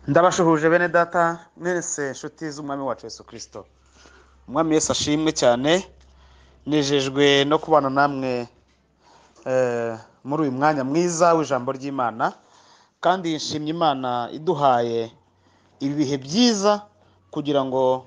Ndabashuhuje bene data mwese nshuti z'umwami wacu Yesu Kristo. Umwami Yesu ashimwe cyane, nejejwe no kubana namwe muri uyu mwanya mwiza w'ijambo ry'Imana, kandi nshimye Imana iduhaye ibi bihe byiza kugira ngo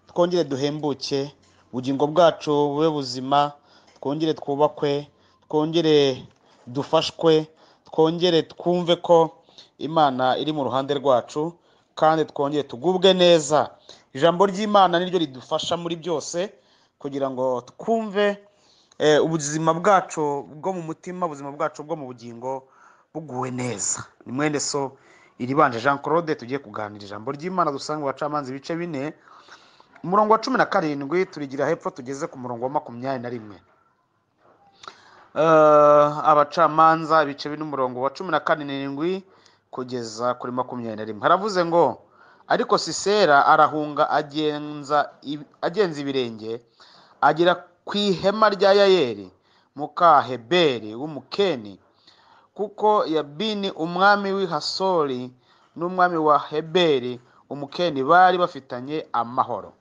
twongere duhembuke, ubugingo bwacu bube buzima, twongere twubakwe, twongere dufashwe, twongere twumve ko Imana iri mu ruhande rwacu, kandi twongere tugubwe neza. Ijambo ry'Imana niryo ridufasha muri byose kugira ngo twumve ubuzima bwacu bwo mu mutima, ubuzima bwacu bwo mu bugingo buguwe neza. Ni mwene so Iribanje Jean Claude tugiye kuganira ijambo ry'Imana dusanga mu Bacamanza ibice 4 umurongo wa 17 turigira hepfo tugeze ku murongo wa 21. Abacamanza ibice 4 umurongo wa 17 kugeza kuri 21. Haravuze ngo ariko Sisera arahunga agenza ibirenge agera ku ihema rya Yayeli muka Heberi w'Umukeni, kuko Yabini umwami w'i Hasori n'umwami wa Heberi Umukeni bari bafitanye amahoro.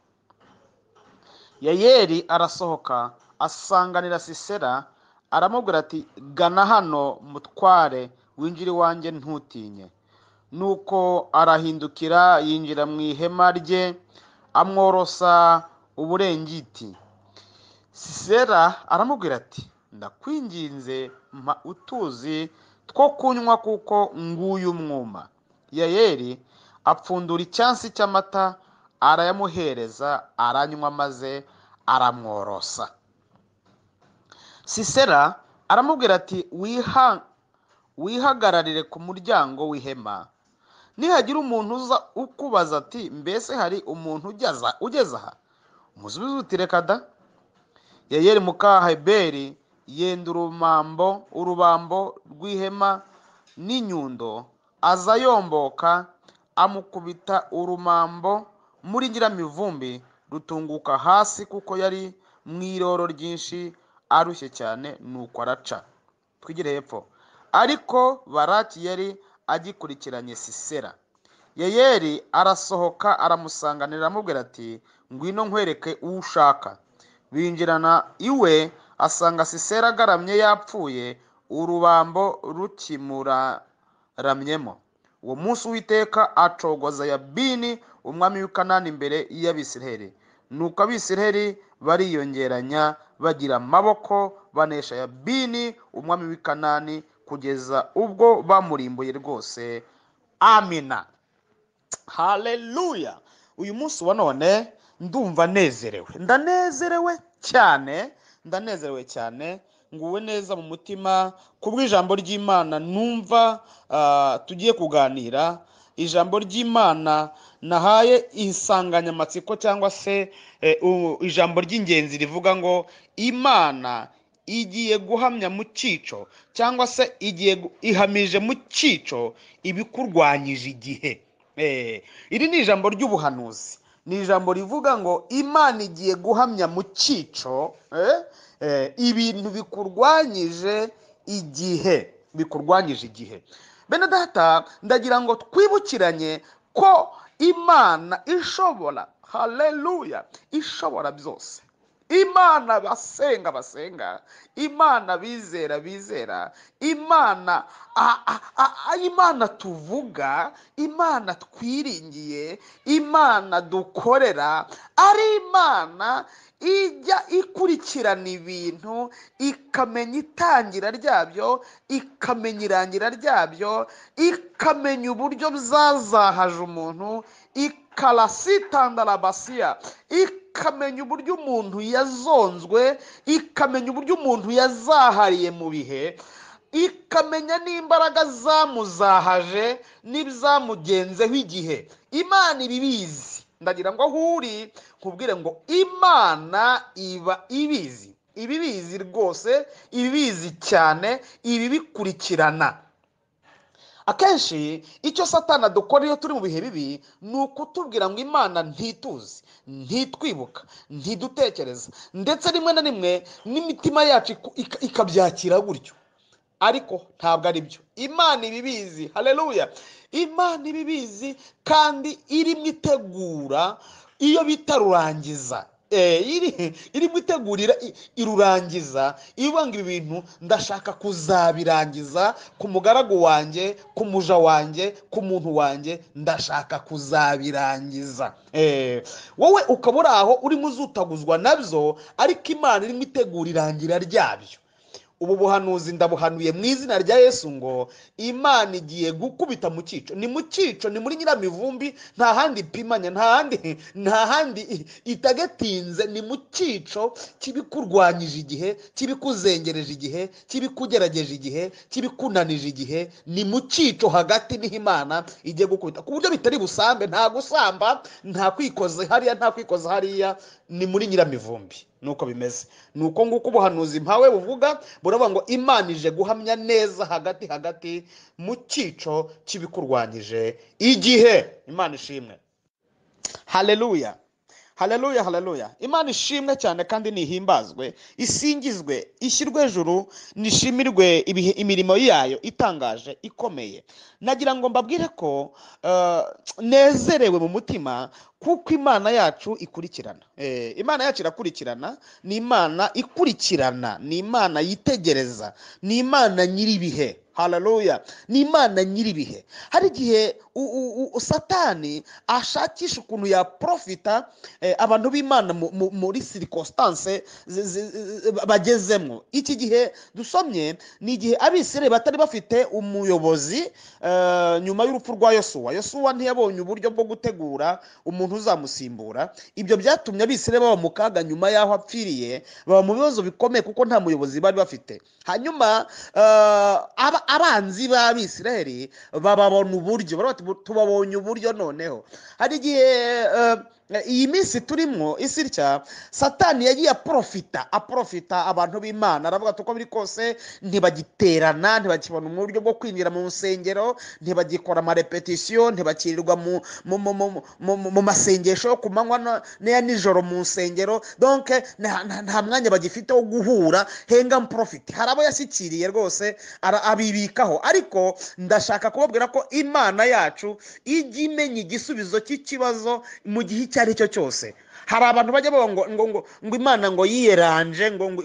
Yayeli arasohoka asanganira Sisera, aramubwira ati gana hano mutware winjira iwanjye ntutinye. Nuko arahindukira yinjira mu ihema rye amworosa uburengiti. Sisera aramubwira ati ndakwinginze mpa utuzi two kunywa kuko nguyu umwuma. Yayeli apfundura icyansi cy'amata arayamuhereza aranywa maze aramworosa. Sisera aramubwira ati wihagararire ku muryango w'ihema, nihagira umuntu uza ukubaza ati mbese hari umuntu ugeze aha, umusubize uti reka da. Yayeli muka Heberi yenda urubambo rw'ihema n'inyundo, aza yomboka amukubita urumambo muri nyiramivumbi rutunguka hasi, kuko yari mu iroro ryinshi arushye cyane, nuko araca. Twigire hepfo. Ariko Baraki yari agikurikiranye Sisera. Yayeli arasohoka aramusanganira aramubwira ati ngwino nkwereke uwo ushaka. Binjirana iwe, asanga Sisera agaramye yapfuye, urubambo rukimuraramyemo. Uwo munsi Uwiteka acogoza Yabini umwami w'i Kanani imbere y'Abisiraheli. Nuko Abisiraheli bariyongeranya bagira amaboko, banesha Yabini umwami w'i Kanani kugeza ubwo bamurimbuye rwose. Amina. Haleluya. Uyu munsi wa none ndumva nezerewe, ndanezerewe cyane, nguwe neza mu mutima kubw'ijambo ry'Imana numva tugiye kuganira. Ijambo ry'Imana nahaye insanganyamatsiko cyangwa se ijambo ry'ingenzi rivuga ngo Imana igiye guhamya mu cyico, cyangwa se ihamije mu cyico ibikurwanyije igihe. Iri ni ijambo ry'ubuhanuzi, ni ijambo rivuga ngo Imana igiye guhamya mu cyico ibintu bikurwanyije igihe, Bene data, ndagira ngo twibukiranye ko Imana ishobora, haleluya, ishobora byose. Imana basenga, Imana bizera, Imana Imana tuvuga, Imana twiringiye, Imana dukorera, ari Imana ijya ikurikirana ibintu ikamenya itangira ryabyo, ikamenya irangira ryabyo, ikamenya uburyo byazahaje umuntu, ikarasitandarabasiya, ikamenya uburyo umuntu yazonzwe, ikamenya uburyo umuntu yazahariye mu bihe, ikamenya n'imbaraga zamuzahaje n'izamugenzeho igihe. Imana ibibizi. Ndagira ngo aho uri nkubwire ngo Imana iba ibibizi rwose, ibibizi cyane, ibi bikurikirana. Akenshi icyo Satani adukora iyo turi mu bihe bibi ni ukutubwira ngo Imana ntituzi, ntitwibuka, ntidutekereza, ndetse rimwe na rimwe n'imitima yacu ikabyakira gutyo. ariko ntabwo ari byo. Imana ibibizi, haleluya. Imana ibibizi kandi irimo itegura iyo bita rurangiza. Irimo itegurira irurangiza, ibanga ibi bintu ndashaka kuzabirangiza ku mugaragu wanjye, ku muja wanjye, ku muntu wanjye, ndashaka kuzabirangiza. Wowe ukaba uri aho urimo uzutaguzwa nabyo, ariko Imana irimo itegura irangira ryabyo. Ubu buhanuzi ndabuhanuye mu izina rya Yesu ngo Imana igiye gukubita mu cyico. Ni mu cyico, ni muri Nyiramivumbi, nta handi ipimanya, nta handi itagetinze. Ni mu cyico kibikurwanyije igihe, kibikuzengereje igihe, kibikugerageje igihe, kibikunanije igihe. Ni mu cyico hagati niho Imana igiye gukubita, ku buryo bitari busambe, nta gusamba, nta kwikoza hariya, nta kwikoza hariya. Ni muri Nyiramivumbi. Nuko bimeze. Nuko nguko ubuhanuzi mpawe buvuga, buravuga ngo Imana ije guhamya neza hagati mu cyico kibikurwanyije igihe. Imana ishimwe. Haleluya. Haleluya, haleluya. Imana ishimwe cyane kandi nihimbazwe, isingizwe, ishyirwe hejuru, nishimirwe imirimo yayo itangaje ikomeye. Nagira ngo mbabwire ko nezerewe mu mutima kuko Imana yacu ikurikirana. Imana yacu irakurikirana, ni Imana ikurikirana, ni Imana yitegereza, ni Imana nyiribihe. Haleluya. Ni Imana nyiribihe. Hari igihe Satani ashakisha ukuntu ya profita abantu b'Imana muri circumstance bagezemo. Iki gihe dusomye ni igihe Abisirayeli batari bafite umuyobozi nyuma y'urupfu rwa Yosuwa. Yosuwa ntiyabonye uburyo bwo gutegura umuntu uzamusimbura. Ibyo byatumye Abisirayeli baba mu kaga nyuma y'aho apfiriye, baba mu bibazo bikomeye kuko nta muyobozi bari bafite. Hanyuma abanzi b'Abisirayeli bababona uburyo, tubabonye uburyo. Noneho hari igihe iyi minsi turimo isi itya, Satani yagiye aprofita abantu b'Imana, aravuga uko biri kose ntibagiterana, ntibakibona uburyo bwo kwinjira mu nsengero, ntibagikora amarepetisiyo, ntibakirirwa mu masengesho yo ku manywa n'aya nijoro mu nsengero. Donc nta mwanya bagifite wo guhura, henga profit. Hari abo yashyikiriye rwose abibikaho, ariko ndashaka kubabwira ko Imana yacu ijya imenya igisubizo cy'ikibazo mu gihe icyo ari cyo cyose. Hari abantu bajya bavuga ngo Imana ngo yiyeranje, ngo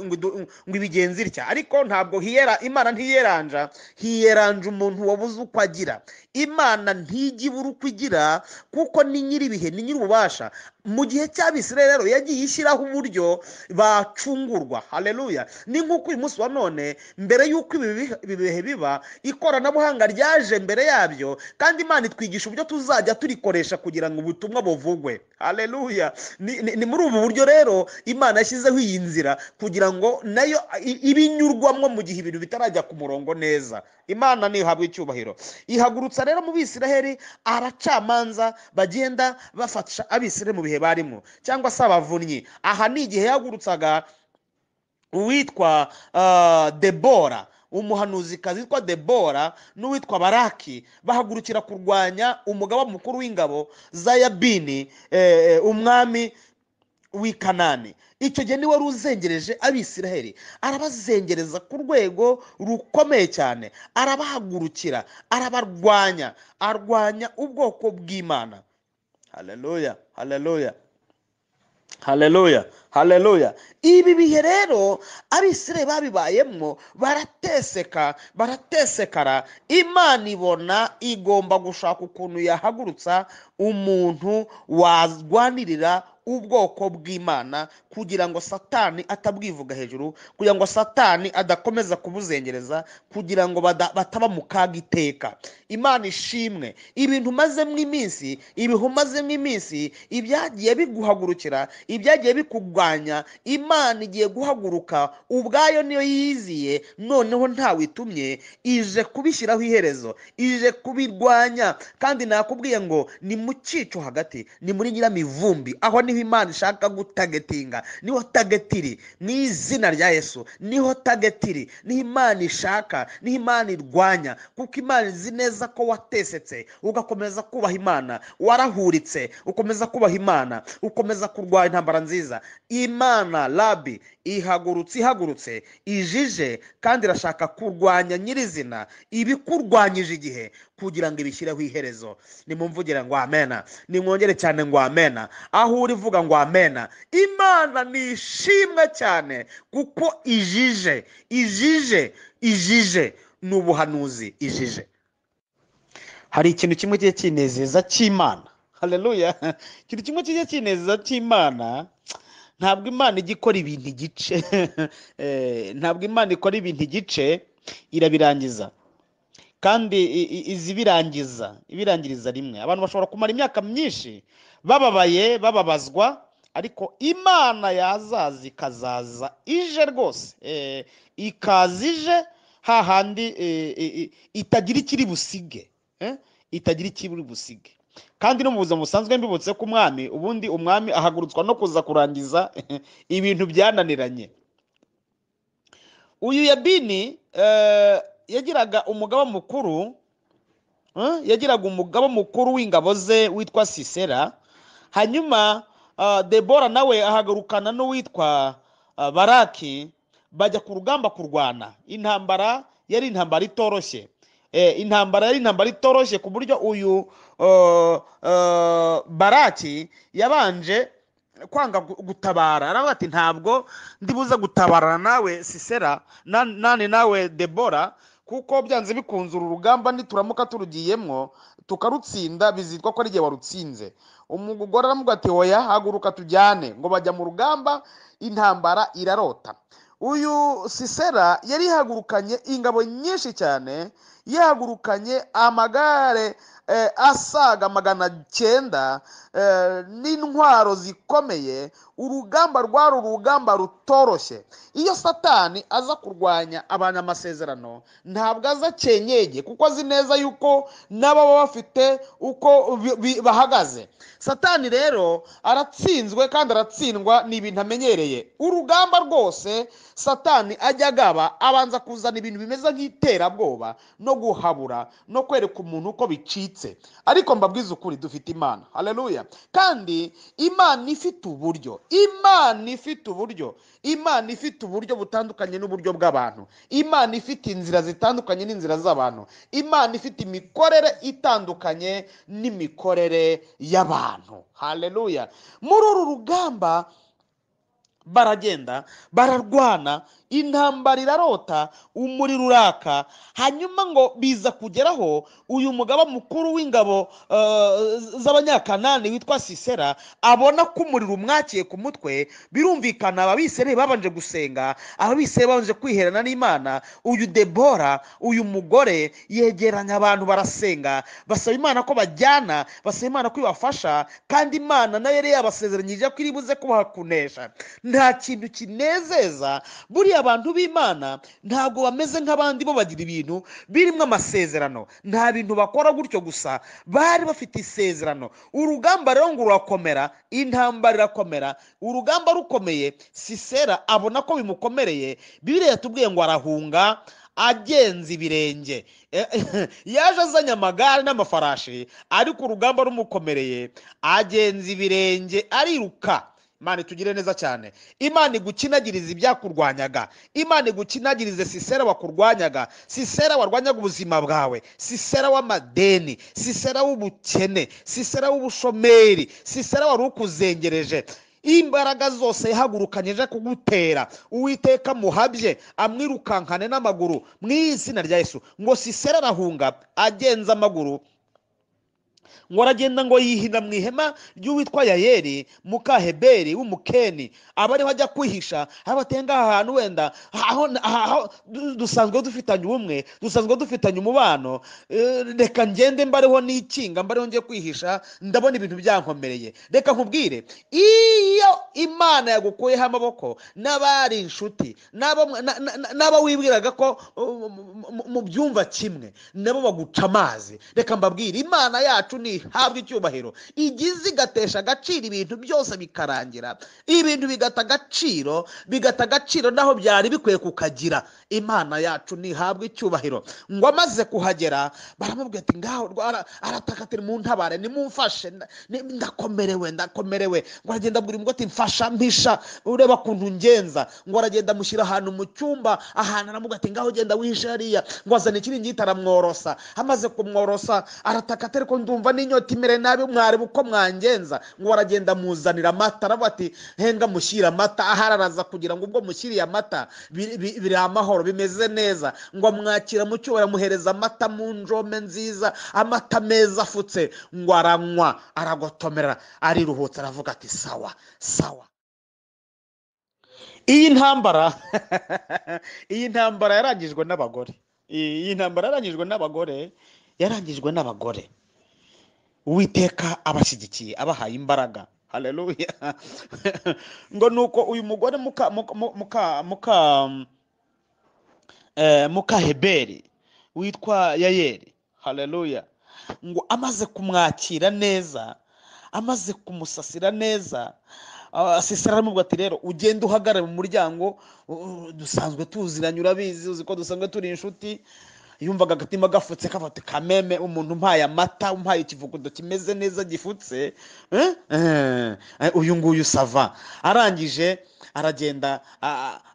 ibigenzi itya, ariko ntabwo Imana ntiyeranja, hiyeranje umuntu wabuze uko agira. Imana ntijya ibura uko igira kuko ni nyiribihe, ni nyir'ububasha. Mu gihe cy'Abisirayeli rero yagiye ishyiraho uburyo bacungurwa. Haleluya. Ni nk'uko uyu munsi wa none, mbere y'uko ibi bihe biba, ikoranabuhanga ryaje mbere yabyo, kandi Imana itwigisha uburyo tuzajya turikoresha kugira ngo ubutumwa buvugwe. Haleluya. Ni muri ubu buryo rero Imana yashyizeho iyi nzira kugira ngo nayo ibinyurwamo mu gihe ibintu bitarajya ku murongo neza. Imana nihabwe icyubahiro. Ihagurutsa rero mu Bisirayeli abacamanza bagenda bafasha Abisirayeli mu bihe barimo, cyangwa se abavunnyi. Aha ni igihe yahagurutsaga uwitwa Debora, umuhanuzikazi witwa Debora, n'uwitwa Baraki, bahagurukira kurwanya umugaba mukuru w'ingabo za Yabini, umwami w'i Kanani. Icyo gihe niwe ruzengereje Abisirayeli, arabazengereza ku rwego rukomeye cyane, arabahagurukira, arabarwanya, arwanya ubwoko bw'Imana. Haleluya, haleluya, haleluya, haleluya. Ibi bihe rero Abisirayeli babibayemo, baratesekara. Imana ibona igomba gushaka ukuntu yahagurutsa umuntu warwanirira ubwoko bw'Imana, kugira ngo Satani atabwivuga hejuru, kugira ngo Satani adakomeza kubuzengereza, kugira ngo bataba mu kaga iteka. Imana ishimwe. Ibintu umazemo iminsi, ibihe umazemo iminsi, ibyagiye biguhagurukira, ibyagiye bikugwanya, Imana igiye guhaguruka ubwayo, niyo yiziye, noneho ntawe itumye, ije kubishyiraho iherezo, ije kubirwanya. Kandi nakubwiye ngo ni mu cyico hagati, ni muri Nyiramivumbi, aho niho Imana ishaka gutagetinga, niho tagetiri mu izina rya Yesu, niho tagetiri, niho Imana ishaka, niho Imana irwanya, kuko Imana izi neza ko watesetse ugakomeza kubaha Imana, warahuritse ukomeza kubaha Imana, ukomeza kurwanya intambara nziza. Imana Rabi ihagurutse ijije kandi irashaka kurwanya nyirizina ibikurwanyije igihe kugira ngo ibishyireho iherezo. Nimumvugira ngo amena, nimwongere cyane ngo amena, aho uri vuga ngo amena. Imana nishimwe cyane kuko ijije ni ubuhanuzi ijije. Hari ikintu kimwe kigiye kinezeza cy'Imana, haleluya. Ikintu kimwe kigiye kinezeza cy'Imana, ntabwo Imana igikora ibintu igice ntabwo Imana ikora ibintu igice irabirangiza, kandi ibirangiriza rimwe. Abantu bashobora kumara imyaka myinshi bababaye bababazwa, ariko Imana yazaza ikazaza ije rwose, ikaza ije hahandi itagira ikiri busige, itagira ikiri busige. Kandi no mu buzima busanzwe mbibutse ko ubundi umwami ahagurutswa no kuza kurangiza ibintu byananiranye. Uyu Yabini yagiraga umugaba mukuru w'ingabo ze witwa Sisera. Hanyuma Debora nawe ahagurukana n'uwitwa Baraki, bajya ku rugamba kurwana. Intambara yari intambara itoroshye, ku buryo uyu Baraki yabanje kwanga gutabara. Aravuga ati ntabwo ndibuza gutabarana nawe Sisera, nawe Debora, kuko byanze bikunze uru rugamba nituramuka turugiyemo tukarutsinda bizitwa ko ari igihe warutsinze. Umugore aramubwira ati oya, haguruka tujyane. Ngo bajya mu rugamba, intambara irarota. Uyu Sisera yari yahagurukanye ingabo nyinshi cyane, yahagurukanye amagare asaga 900 n'intwaro zikomeye. Urugamba rwari urugamba rutoroshye. Iyo Satani aza kurwanya abanyamasezerano ntabwo aza cyenyege, kuko azi neza yuko nabo baba bafite uko bahagaze. Satani rero aratsinzwe kandi aratsindwa, ni ibintu amenyereye. Urugamba rwose Satani ajya agaba abanza kuzana ibintu bimeze nk'iterabwoba no guhabura no kwereka umuntu uko bicitse. Ariko mbabwiza ukuri, dufite Imana, haleluya. Kandi Imana ifite uburyo butandukanye n'uburyo bw'abantu. Imana ifite inzira zitandukanye n'inzira z'abantu. Imana ifite imikorere itandukanye n'imikorere y'abantu, haleluya. Muri uru rugamba baragenda bararwana, intambara irarota, umuriro uraka. Hanyuma ngo biza kugeraho uyu mugaba mukuru w'ingabo z'abanyakanani witwa Sisera abona ko umuriro umwakiye ku mutwe. Birumvikana ababisirayeli babanje gusenga, ababisirayeli babanje kwiherana n'Imana. Uyu Debora, uyu mugore, yegeranya abantu barasenga, basaba Imana ko bajyana, basaba Imana ko ibafasha, kandi Imana nayo yari yabasezeranyije ko iri buze kubakunesha. Nta kintu kinezeza buriya abantu b'Imana, ntabwo bameze nk'abandi bo bagira ibintu birimo amasezerano. Nta bintu bakora gutyo gusa, bari bafite isezerano. Urugamba rero ngo rurakomera, intambara irakomera. Urugamba rukomeye, Sisera abona ko bimukomereye. Bibiliya yatubwiye ngo arahunga agenza ibirenge. Yaje azanye amagare n'amafarashi, ariko urugamba rumukomereye agenza ibirenge ariruka. Imana itugire neza cyane. Imana igukinagiriza ibyakurwanyaga. Imana igukinagirize Sisera wakurwanyaga, Sisera warwanyaga ubuzima bwawe, Sisera w'amadeni, Sisera w'ubukene, Sisera w'ubushomeri, Sisera wari ukuzengereje. Imbaraga zose yahagurukanye aje kugutera, Uwiteka muhabye amwirukankane n'amaguru mu izina rya Yesu. Ngo Sisera arahunga agenza amaguru, ngo aragenda ngo yihina mu ihema ry'uwitwa Yayeli muka Heberi w'umukeni. Aba ariho ajya kwihisha, abatenga ahantu wenda aho dusanzwe dufitanye ubumwe, dusanzwe dufitanye umubano, reka ngende mbariho n'ikinga, mbariho ngiye kwihisha, ndabona ibintu byankomereye. Reka nkubwire, iyo Imana yagukuyeho amaboko n'abari inshuti, n'aba wibwiraga ko mu byumva kimwe, nabo baguca amazi. Reka mbabwire, Imana yacu ni nihabwa icyubahiro. Igize igatesha agaciro ibintu byose bikarangira, ibintu bigata agaciro naho byari bikwiye kukagira. Imana yacu nihabwa icyubahiro. Ngo amaze kuhagera baramubwira ati ngaho arataka ati muntabare, nimumfashe, ndakomerewe. Ngo aragenda abwira umugore ati mfasha, mpisha, ureba kuntu ngenza. Ngo aragenda amushyira ahantu mu cyumba, ahantu aramubwira ati ngaho genda wihishe hariya. Ngo azana ikiringiti aramworosa, amaze kumworosa arataka ati ariko ndumva n'inyota imere nabi, mwareba uko mwangenza. Ngo aragenda amuzanira amata, aravuga ati henga mushyira amata. Ahararaza kugira ngo ubwo mushyiriye amata biri amahoro, bimeze neza. Ngo amwakira mu cyubahiro, amuhereza amata mu njome nziza, amata meza afutse. Ngo aranywa, aragotomera, ariruhutse, aravuga ati sawa. Iyi ntambara yarangijwe n'abagore. Iyi ntambara yarangijwe n'abagore. Uwiteka abashyigikiye, abahaye imbaraga. Haleluya. Ngo nuko uyu mugore muka Heberi witwa Yayeli, haleluya, ngo amaze kumwakira neza, amaze kumusasira neza, Sisera aramubwira ati rero ugenda uhagarare mu muryango, dusanzwe tuziranye, urabizi, uzi ko dusanzwe turi inshuti. Yumvaga agatima gafutse, kavuga ati kameme umuntu umpaye amata, umpaye ikivuguto kimeze neza gifutse, uyu nguyu sava. Arangije aragenda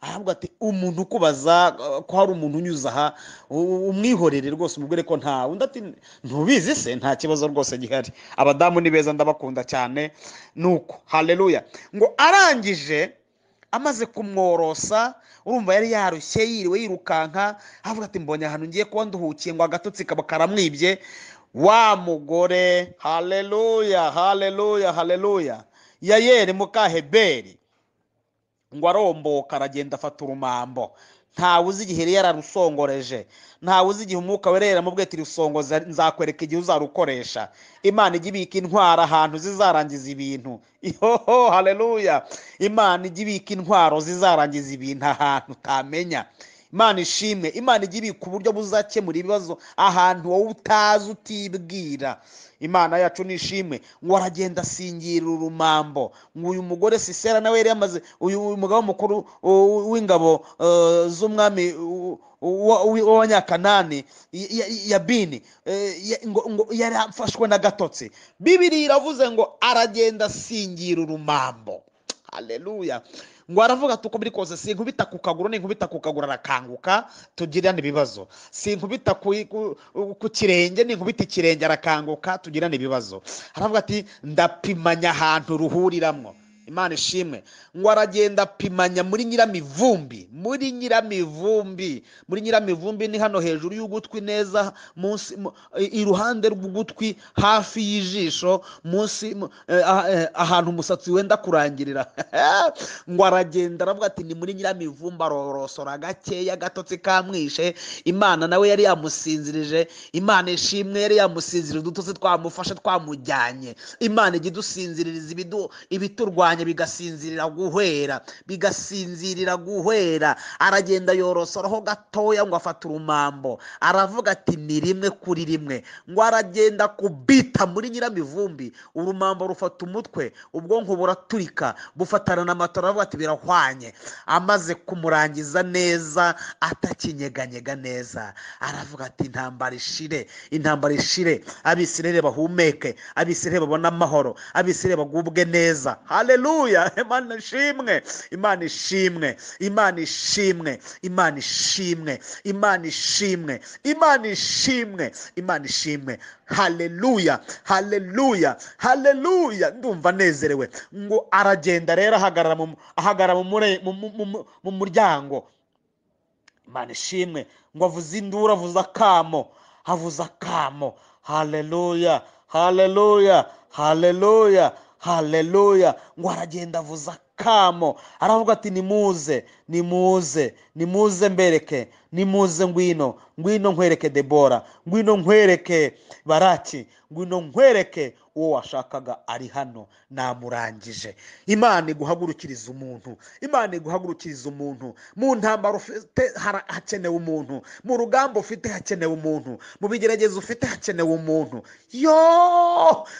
aravuga ati umuntu ukubaza ko hari umuntu unyuze aha umwihorere rwose, umubwire ko nta undi. Ati ntubizi se? Nta kibazo rwose gihari, abadamu ni beza, ndabakunda cyane. Nuko haleluya. Ngo arangije amaze kumworosa, urumva yari yarushye, yiriwe yirukanka, avuga ati mbonye ahantu ngiye kuba nduhukiye. Ngo agatotsi kaba karamwibye. Wa mugore, haleluya, Yayeli muka Heberi, ngo aromboka, aragenda afata urumambo. Ntawe uzi igihe yararusongoreje, ntawe uzi igihe umwuka wera yaramubwiye ati rusongoza, nzakwereka igihe uzarukoresha. Imana ijya ibika intwaro ahantu zizarangiza ibintu. Ihoho, haleluya. Imana ijya ibika intwaro zizarangiza ibintu ahantu utamenya. Imana ishimwe. Imana ijya ibika uburyo buzakemura ibibazo ahantu wowe utazi, utibwira. Imana yacu nishimwe. Ngo aragenda asingira urumambo. Ngo uyu mugore Sisera nawe yari yamaze, uyu mugabo mukuru w'ingabo z'umwami w'Abanyakanani Yabini, ngo yari afashwe n'agatotsi. Bibiliya iravuze ngo aragenda asingira urumambo. Haleluya. Ngo aravuga ati uko biri kose sinkubita ku kaguru, ninkubita ku kaguru arakanguka, tugirane ibibazo. Sinkubita ku kirenge, ninkubita ikirenge arakanguka, tugirane ibibazo. Aravuga ati ndapimanya ahantu ruhuriramwo. Imana ishimwe. Ngo aragenda apimanya muri Nyiramivumbi. Muri Nyiramivumbi ni hano hejuru y'ugutwi neza, munsi iruhande rw'ugutwi, hafi y'ijisho, munsi ahantu umusatsi wenda kurangirira. Ngo aragenda aravuga ati ni muri Nyiramivumbi, arorosora gakeya, agatotsi kamwishe. Imana nawe yari yamusinzirije. Imana ishimwe, yari yamusinzirije, udutotsi twamufashe twamujyanye. Imana ijya idusinziririza ibiturwanya bigasinzirira guhwera. Aragenda yorosoroho gatoya, ngo afata urumambo, aravuga ati ni rimwe kuri rimwe. Ngo aragenda kubita muri Nyiramivumbi, urumambo rufata umutwe, ubwonko buraturika, bufatana na matora, aravuga ati birahwanye. Amaze kumurangiza neza, atakinyeganyega neza, aravuga ati intambara ishire, Abisirayeli bahumeke, Abisirayeli babone amahoro, Abisirayeli bagubwe neza. Haleluya. Imana ishimwe. Haleluya. Ndumva nezerewe. Ngo aragenda rero ahagarara mu muryango. Imana ishimwe. Ngo avuze induru, avuze akamo. Haleluya. Ngo aragenda avuza kamo, aravuga ati nimuze nimuze nimuze mbereke, nimuze ngwino nkwereke Debora, ngwino nkwereke Baraki, ngwino nkwereke uwo washakaga ari hano, namurangije. Imana iguhagurukiriza umuntu, Imana iguhagurukiriza umuntu. Mu ntambaro ufite hakenewe umuntu, mu rugamba ufite hakenewe umuntu, mu bigeragezo ufite hakenewe umuntu.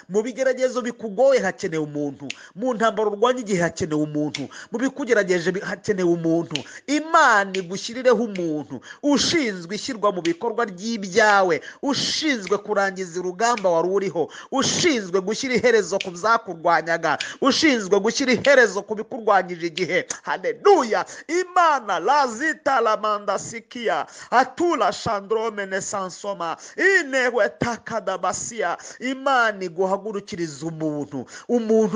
Mu bigeragezo bikugoye hakenewe umuntu, mu ntambaro urwanya igihe hakenewe umuntu, mu bikugerageje hakenewe umuntu. Imana igushyirireho umuntu ushinzwe ishyirwa mu bikorwa ry'ibyawe, ushinzwe kurangiza urugamba wari uriho, ushinzwe gushyira iherezo ku byakurwanyaga, ushinzwe gushyira iherezo ku bikurwanyije igihe. Haleluya! Imana lazita lamanda sikia atula shandrome nesansoma inewe takadabasia. Imana iguhagurukiriza umuntu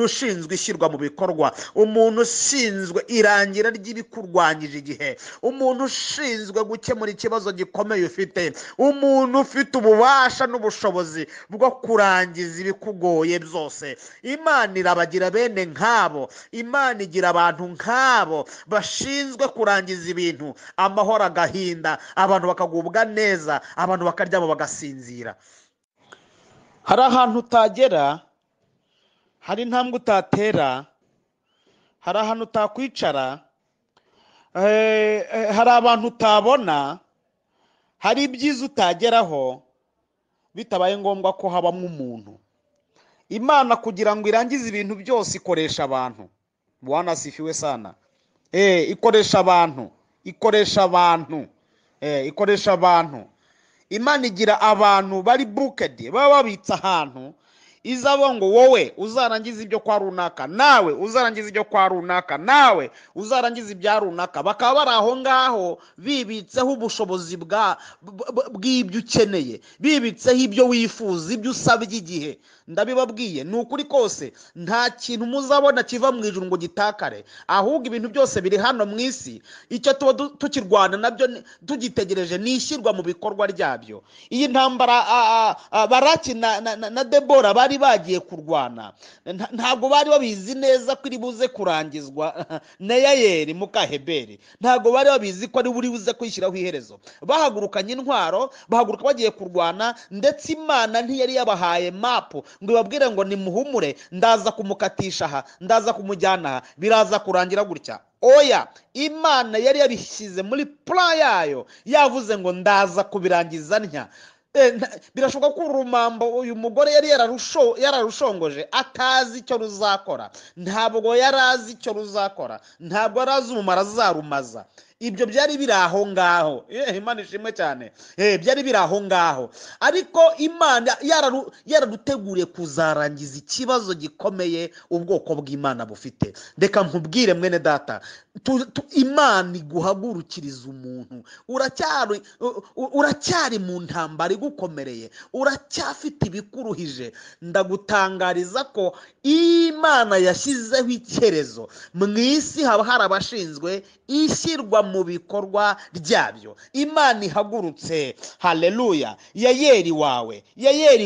ushinzwe ishyirwa mu bikorwa, umuntu ushinzwe irangira ry'ibikurwanyije igihe, umuntu ushinzwe gukemura ikibazo gikomeye ufite, umuntu ufite ububasha n'ubushobozi bwo kurangiza ibikugoye byose. Imana irabagira bene nk'abo, Imana igira abantu nk'abo bashinzwe kurangiza ibintu, amahoro agahinda, abantu bakagubwa neza, abantu bakaryama bagasinzira. Hari ahantu utagera, hari intambwe utatera, hari ahantu utakwicara, hari abantu utabona, hari ibyiza utageraho bitabaye ngombwa ko habamo umuntu. Imana kugira ngo irangize ibintu byose ikoresha abantu. Bwana asifiwe sana. Ikoresha abantu, ikoresha abantu. Imana igira abantu bari booked, baba babitse ahantu, izabo ngo wowe uzarangiza ibyo kwa runaka, nawe uzarangiza ibyo kwa runaka, nawe uzarangiza ibya runaka. Bakaba bari aho ngaho bibitseho ubushobozi bw'ibyo ukeneye, bibitseho ibyo wifuza, ibyo usaba igihe. Ndabibabwiye ni ukuri kose, nta kintu muzabona kiva mu ijuru ngo gitakare, ahubwo ibintu byose biri hano mu isi. Icyo tuba tukirwana nabyo tugitegereje ni ishyirwa mu bikorwa ryabyo. Iyi ntambara Baraki na Debora bari bagiye kurwana, ntabwo bari babizi neza ko iri buze kurangizwa na Yayeli muka Heberi, ntabwo bari babizi ko ari buri buze kwishyiraho iherezo. Bahagurukanye intwaro, bahaguruka bagiye kurwana, ndetse Imana ntiyari yabahaye mapu ngo ibabwire ngo nimuhumure, ndaza kumukatisha aha, ndaza kumujyana aha, biraza kurangira gutya. Oya, Imana yari yabishyize muri plan yayo, yavuze ngo ndaza kubirangiza ntya. Birashoboka ko urumambo uyu mugore yari yararushongoje atazi icyo ruzakora, ntabwo yari azi icyo ruzakora, ntabwo yari azi umumaro azarumaza. Ibyo byari biri aho ngaho, Imana ishimwe cyane. Byari biri aho ngaho, ariko Imana yaraduteguriye kuzarangiza ikibazo gikomeye ubwoko bw'Imana bufite. Reka nkubwire mwene data, Imana iguhagurukiriza umuntu. Uracyari mu ntambara igukomereye, uracyafite ibikuruhije. Ndagutangariza ko Imana yashyizeho icyerezo. Mu isi haba hari abashinzwe ishyirwa mu bikorwa ryabyo. Imana ihagurutse, haleluya. Yayeli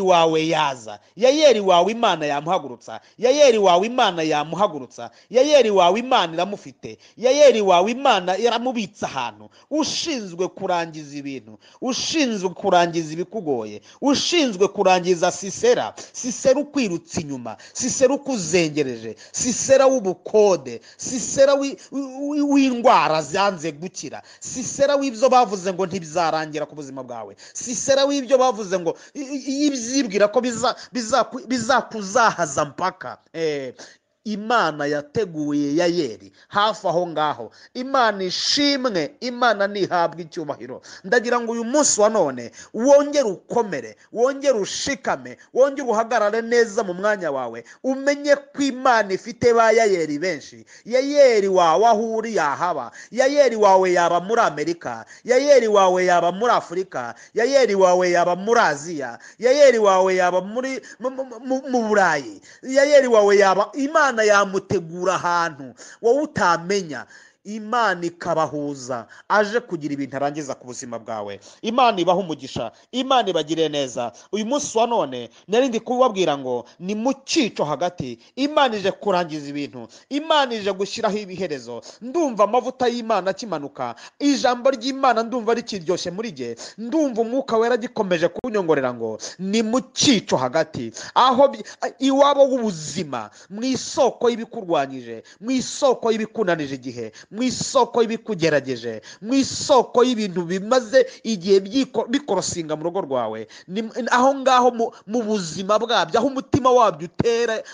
wawe yaza, Yayeli wawe Imana yamuhagurutsa, Yayeli wawe Imana yamuhagurutsa, Yayeli wawe Imana iramufite, Yayeli wawe Imana yaramubitse ahantu, ushinzwe kurangiza ibintu, ushinzwe kurangiza ibikugoye, ushinzwe kurangiza Sisera ukwirutse inyuma, Sisera ukuzengereje, Sisera w'ubukode, Sisera w'indwara zanze gukira, Sisera w'ibyo bavuze ngo ntibizarangira ku buzima bwawe, Sisera w'ibyo bavuze ngo ibyibwira ko bizakuzahaza mpaka. Imana yateguye Yayeli hafi aho ngaho. Imana ishimwe, Imana nihabwa icyubahiro. Ndagira ngo uyu munsi wa none wongere ukomere, wongere ushikame, wongere uhagarare neza mu mwanya wawe, umenye ko Imana ifite ba Yayeli benshi. Yayeli wawe aho uri yahaba, Yayeli wawe yaba muri Amerika, Yayeli wawe yaba muri Afurika, Yayeli wawe yaba muri Aziya, Yayeli wawe yaba mu Burayi, Yayeli wawe yaba Imana yamutegura ahantu wowe utamenya. Imana ikabahuza, aje kugira ibintu arangiza ku buzima bwawe. Imana ibaha umugisha, Imana ibagire neza. Uyu munsi wa none nari ndi kubabwira ngo ni mu cyico hagati, Imana ije kurangiza ibintu, Imana ije gushyiraho ibiherezo. Ndumva amavuta y'Imana akimanuka, ijambo ry'Imana ndumva rikiryoshye muri jye, ndumva umwuka wera gikomeje kunyongorera ngo ni mu cyico hagati, aho iwabo w'ubuzima, mu isoko y'ibikurwanyije, mu isoko y'ibikunanije igihe, mu isoko y'ibikugerageje, mu isoko y'ibintu bimaze igihe bikorosinga mu rugo rwawe, aho ngaho mu buzima bwabyo, aho umutima wabyo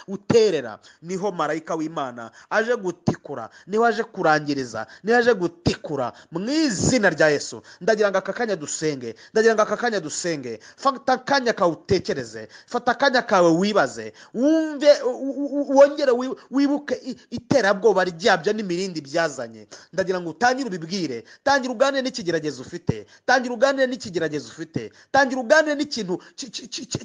uterera, niho marayika w'Imana aje gutikura, niho aje kurangiriza, niho aje gutikura mu izina rya Yesu. Ndagira ngo aka kanya dusenge, ndagira ngo aka kanya dusenge. Fata akanya kawe utekereze, fata akanya kawe wibaze, wumve, wongere wibuke iterabwoba ryabyo n'imirindi byazanye. Ndagira ngo utangire ubibwire, tangira uganire n'ikigeragezo ufite, tangira uganire n'ikigeragezo ufite, tangira uganire n'ikintu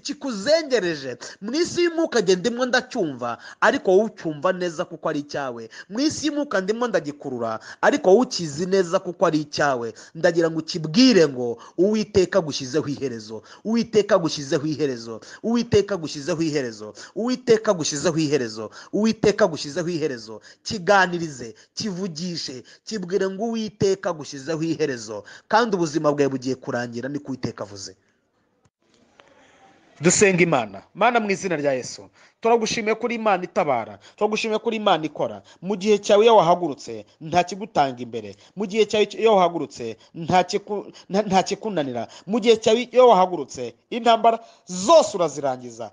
kikuzengereje. Mu isi y'umwuka ndimo ndacyumva, ariko wowe ucyumva neza kuko ari icyawe. Mu isi y'umwuka ndimo ndagikurura, ariko wowe ukizi neza kuko ari icyawe. Ndagira ngo ukibwire ngo Uwiteka gushyizeho iherezo, Uwiteka gushyizeho iherezo, Uwiteka gushyizeho iherezo, Uwiteka gushyizeho iherezo, Uwiteka gushyizeho iherezo. Kiganirize, kivugishe, kibwire ngo Uwiteka gushyizeho iherezo, kandi ubuzima bwawe bugiye kurangira, ni ko Uwiteka avuze. Dusenga Imana. Mana, mu izina rya Yesu, turagushimiye kuri Imana itabara, turagushimiye kuri Imana ikora. Mu gihe cyawe iyo wahagurutse nta kigutanga imbere, mu gihe cyawe iyo wahagurutse nta kikunanira, mu gihe cyawe iyo wahagurutse intambara zose urazirangiza,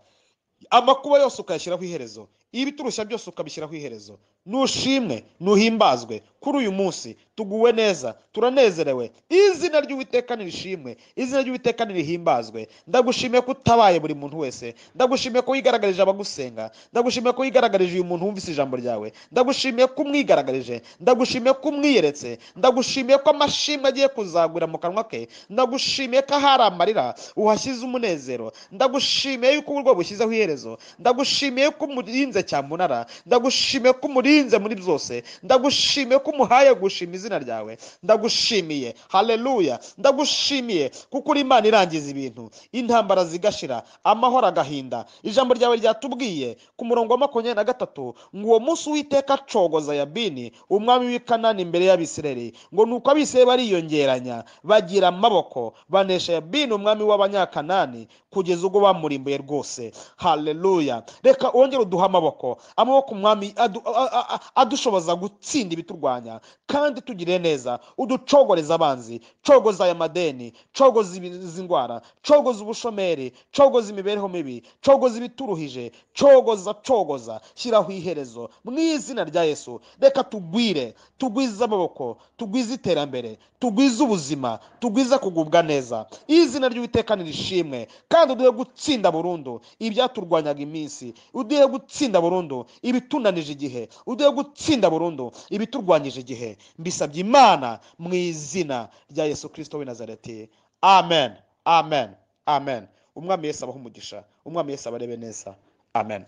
amakuba yose ukayashyiraho iherezo, ibiturushya byose ukabishyiraho iherezo. Nushimwe, nuhimbazwe kuri uyu munsi. Tuguwe neza, turanezerewe. Izina ry'Uwiteka nirishimwe, izina ry'Uwiteka nirihimbazwe. Ndagushimiye ko utabaye buri muntu wese, ndagushimiye ko wigaragarije abagusenga, ndagushimiye ko wigaragarije uyu muntu wumvise ijambo ryawe, ndagushimiye ko umwigaragarije, ndagushimiye ko umwiyeretse, ndagushimiye ko amashimwe agiye kuzagura mu kanwa ke, ndagushimiye ko ahari amarira uhashyize umunezero, ndagushimiye yuko uburyo bushyizeho iherezo, ndagushimiye ko umurinze cyamunara, ndagushimiye ko umurinze muri byose, ndagushimiye ko umuhaye gushima izina ryawe, ndagushimiye. Haleluya. Ndagushimiye kuko uri Imana irangiza ibintu, intambara zigashira, amahoro agahinda. Ijambo ryawe ryatubwiye ku murongo wa 23 ngo uwo munsi Uwiteka acogoza Yabini umwami w'i Kanani imbere y'Abisirayeli, ngo nuko Abisirayeli bariyongeranya bagira amaboko, banesha Yabini umwami w'Abanyakanani kugeza ubwo bamurimbuye rwose. Haleluya. Reka wongere uduha amaboko umwami adushoboza gutsinda ibiturwanya, kandi tugire neza. Uducogoreza abanzi, cogoza aya madeni, cogoza izi ndwara, cogoza ubushomeri, cogoza imibereho mibi, cogoza ibituruhije, cogoza, shyiraho iherezo mu izina rya Yesu. Reka tugwize amaboko, tugwize iterambere, tugwize ubuzima, tugwize kugubwa neza. Izina ry'Uwiteka nirishimwe, kandi uduhe gutsinda burundu ibyaturwanyaga iminsi, uduhe gutsinda burundu ibitunanije igihe, uduhe gutsinda burundu ibiturwanyije igihe. Mbisabye Imana mu izina rya Yesu Kristo w'i Nazareti. Amen, amen, amen. Umwami Yesu abahe umugisha, umwami Yesu abarebe neza. Amen.